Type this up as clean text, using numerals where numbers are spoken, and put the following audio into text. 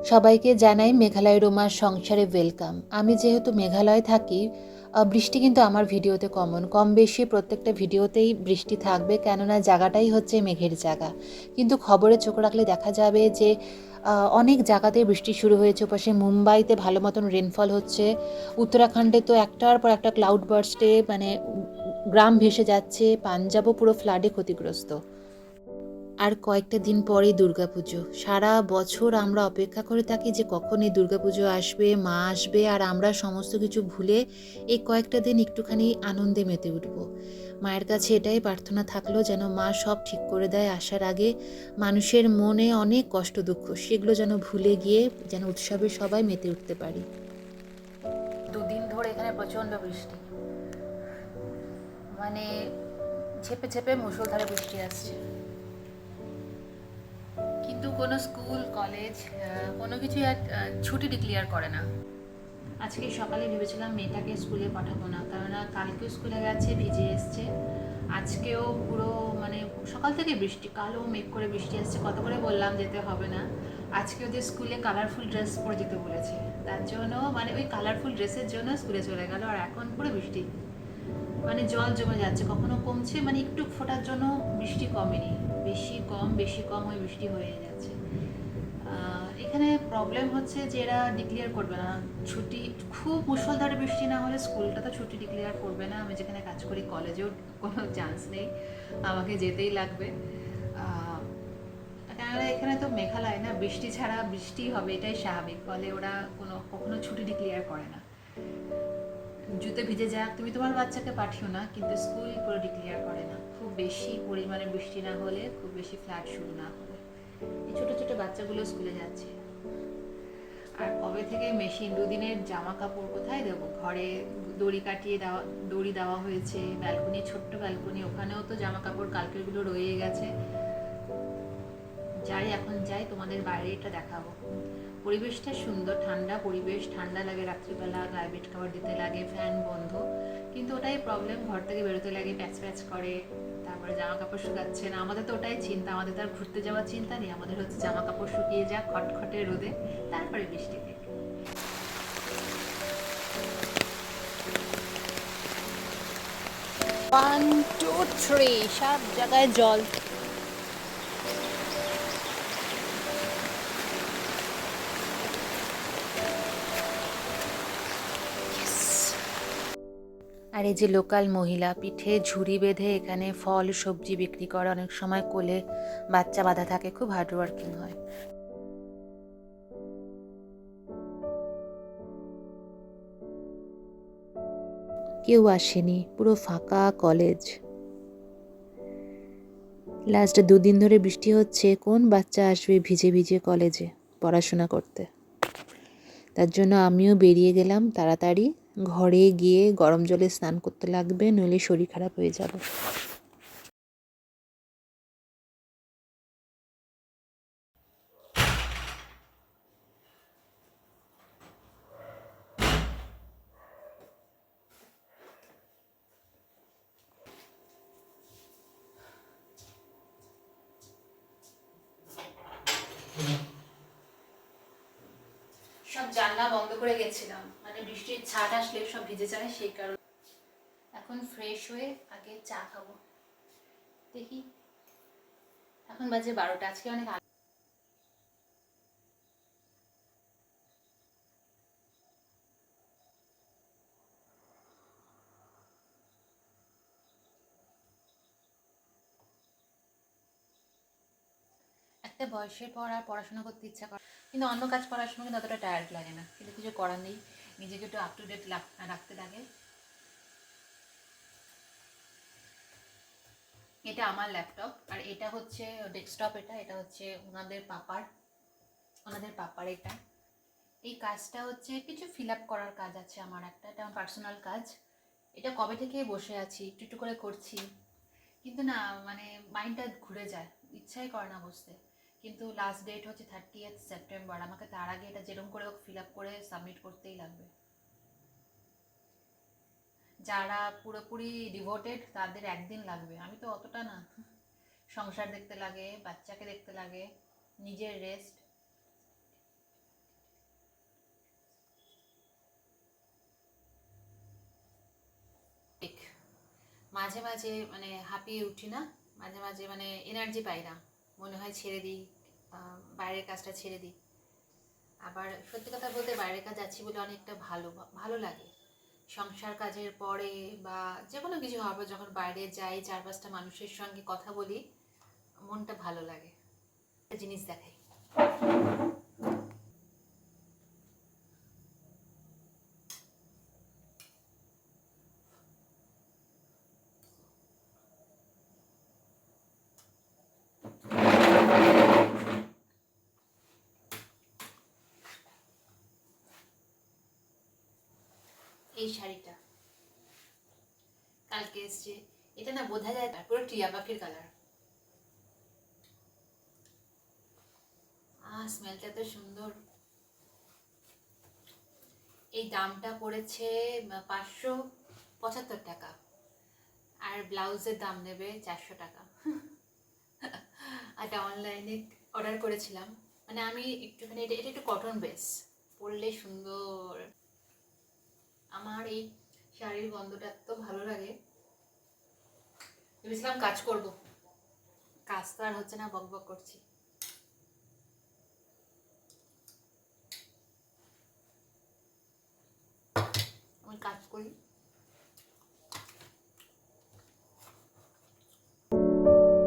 সবাইকে জানাই মেঘালয় রোমার সংসারে ওয়েলকাম। আমি যেহেতু মেঘালয়ে থাকি, বৃষ্টি কিন্তু আমার ভিডিওতে কম বেশি প্রত্যেকটা ভিডিওতেই বৃষ্টি থাকবে, কেননা জায়গাটাই হচ্ছে মেঘের জায়গা। কিন্তু খবরে চোখ রাখলে দেখা যাবে যে অনেক জায়গাতেই বৃষ্টি শুরু হয়েছে। ওপাশে মুম্বাইতে ভালো মতন রেনফল হচ্ছে, উত্তরাখণ্ডে তো একটার পর একটা ক্লাউড বার্স্টে মানে গ্রাম ভেসে যাচ্ছে, পাঞ্জাবও পুরো ফ্লাডে ক্ষতিগ্রস্ত। আর কয়েকটা দিন পরেই দুর্গাপুজো। সারা বছর আমরা অপেক্ষা করে থাকি যে কখন এই দুর্গাপুজো আসবে, মা আসবে, আর আমরা সমস্ত কিছু ভুলে এই কয়েকটা দিন একটুখানি আনন্দে মেতে উঠব। মায়ের কাছে এটাই প্রার্থনা থাকলো যেন মা সব ঠিক করে দেয় আসার আগে। মানুষের মনে অনেক কষ্ট দুঃখ সেগুলো যেন ভুলে গিয়ে যেন উৎসবে সবাই মেতে উঠতে পারি। দুদিন ধরে এখানে প্রচণ্ড বৃষ্টি, মানে ঝেপে ঝেপে মুষলধারে বৃষ্টি আসছে, কিন্তু কোনো স্কুল কলেজ কোনো কিছুই আর ছুটি ডিক্লেয়ার করে না। আজকে সকালে ভেবেছিলাম মেয়েটাকে স্কুলে পাঠাবো না, কেননা কালকেও স্কুলে গেছে, ভিজে এসছে। আজকেও পুরো মানে সকাল থেকে বৃষ্টি, কালো মেঘ করে বৃষ্টি আসছে। কত করে বললাম যেতে হবে না। আজকে ওদের স্কুলে কালারফুল ড্রেস পরে যেতে বলেছে, তার জন্য মানে ওই কালারফুল ড্রেসের জন্য স্কুলে চলে গেল, আর এখন পুরো বৃষ্টি, মানে জল জমে যাচ্ছে, কখনো কমছে, মানে একটু ফোটার জন্য বৃষ্টি কমেনি, বেশি কম হয়ে বৃষ্টি হয়ে যাচ্ছে। এখানে প্রবলেম হচ্ছে যে এরা ডিক্লেয়ার করবে না ছুটি। খুব মুষলধারে বৃষ্টি না হলে স্কুলটা তো ছুটি ডিক্লেয়ার করবে না। আমি যেখানে কাজ করি কলেজেও কোনো চান্স নেই, আমাকে যেতেই লাগবে। কেননা এখানে তো মেঘালয় না, বৃষ্টি ছাড়া বৃষ্টি হবে এটাই স্বাভাবিক, ফলে ওরা কখনো ছুটি ডিক্লেয়ার করে না। জুতো ভিজে যাক, তুমি তোমার বাচ্চাকে পাঠিও না, কিন্তু স্কুল পুরো ডিক্লেয়ার করে না, খুব বেশি পরিমাণে বৃষ্টি না হলে, খুব বেশি ফ্ল্যাট শুরু না হলে। এই ছোটো ছোটো বাচ্চাগুলো স্কুলে যাচ্ছে, আর কবে থেকে মেশিন, দুদিনের জামা কাপড় কোথায় দেবো? ঘরে দড়ি দেওয়া হয়েছে, ব্যালকনি, ছোট্ট ব্যালকনি, ওখানেও তো জামা কাপড় কালকেরগুলো রয়ে গেছে। এখন যাই তোমাদের বাইরে এটা দেখাবো। পরিবেশটা সুন্দর, ঠান্ডা পরিবেশ, ঠান্ডা লাগে, রাত্রিবেলা গায়ে বেড কভার দিতে লাগে, ফ্যান বন্ধ, কিন্তু ওটাই প্রবলেম, ঘর থেকে বেরোতে লাগে প্যাচ প্যাচ করে, তারপরে জামা কাপড় শুকাচ্ছে না। আমাদের তো ওটাই চিন্তা, আমাদের তো আর ঘুরতে যাওয়ার চিন্তা নেই, আমাদের হচ্ছে জামা কাপড় শুকিয়ে যাক খটখটে রোদে, তারপরে বৃষ্টি থেকে। 1 2 3 সব জায়গায় জল। আর এই যে লোকাল মহিলা পিঠে ঝুড়ি বেঁধে এখানে ফল সবজি বিক্রি করে, অনেক সময় কোলে বাচ্চা বাঁধা থাকে, খুব হার্ডওয়ার্কিং হয়। কেউ আসেনি, পুরো ফাঁকা কলেজ। লাস্ট 2 দিন ধরে বৃষ্টি হচ্ছে, কোন বাচ্চা আসবে ভিজে ভিজে কলেজে পড়াশোনা করতে? তার জন্য আমিও বেরিয়ে গেলাম তাড়াতাড়ি, ঘরে গিয়ে গরম জলে স্নান করতে লাগবে, নইলে শরীর খারাপ হয়ে যাবে। সব জানলা বন্ধ করে গেছিলাম, মানে বৃষ্টির ছাট আসলে সব ভিজে যায়, সেই কারণে। এখন ফ্রেশ হয়ে আগে চা খাবো, দেখি। এখন বাজে 12টা, আজকে অনেক একটা বয়সের পর আর পড়াশোনা করতে ইচ্ছা করে, কিন্তু অন্য কাজ করার সময় কিন্তু অতটা টায়ার্ড লাগে না, কিন্তু কিছু করার নেই, নিজেকে একটু আপ টু ডেট রাখতে লাগে। এটা আমার ল্যাপটপ, আর এটা হচ্ছে ডেস্কটপ, এটা হচ্ছে ওনাদের পাপার এটা। এই কাজটা হচ্ছে কিছু ফিল আপ করার কাজ আছে আমার একটা, এটা আমার পার্সোনাল কাজ। এটা কবে থেকে বসে আছি, একটু একটু করে করছি, কিন্তু না মানে মাইন্ডটা ঘুরে যায়, ইচ্ছাই করে না বসতে। কিন্তু লাস্ট ডেট হচ্ছে 30th সেপ্টেম্বর, আমাকে তার আগে এটা যেরকম করে ফিল আপ করে সাবমিট করতেই লাগবে। যারা পুরোপুরি ডিভোটেড তাদের একদিন লাগবে, আমি তো অতটা না। সংসার দেখতে লাগে, বাচ্চাকে দেখতে লাগে, নিজের রেস্ট। মাঝে মাঝে মানে হাঁপিয়ে উঠি না, মাঝে মাঝে মানে এনার্জি পাই না, মনে হয় ছেড়ে দিই, বাইরের কাজটা ছেড়ে দিই। আবার সত্যি কথা বলতে বাইরের কাজ যাচ্ছি বলে অনেকটা ভালো ভালো লাগে। সংসার কাজের পরে বা যে কোনো কিছু হওয়ার পর যখন বাইরে যাই, 4-5টা মানুষের সঙ্গে কথা বলি, মনটা ভালো লাগে। একটা জিনিস দেখাই। এই শাড়িটা কালকে এসছে, এটা না বোঝা যায়, তারপরে টিয়া পাখির কালার। স্মেলটা তো সুন্দর। এই দামটা পড়েছে 575 টাকা, আর ব্লাউজের দাম নেবে 400 টাকা। এটা অনলাইনে অর্ডার করেছিলাম, মানে আমি একটুখানি এটা এটা একটু কটন বেস, পরলে সুন্দর। আমার এই শাড়ির গন্ধটা এত ভালো লাগে। ভেবেছিলাম কাজ করব, কাজ তো আর হচ্ছে না, বক বক করছি।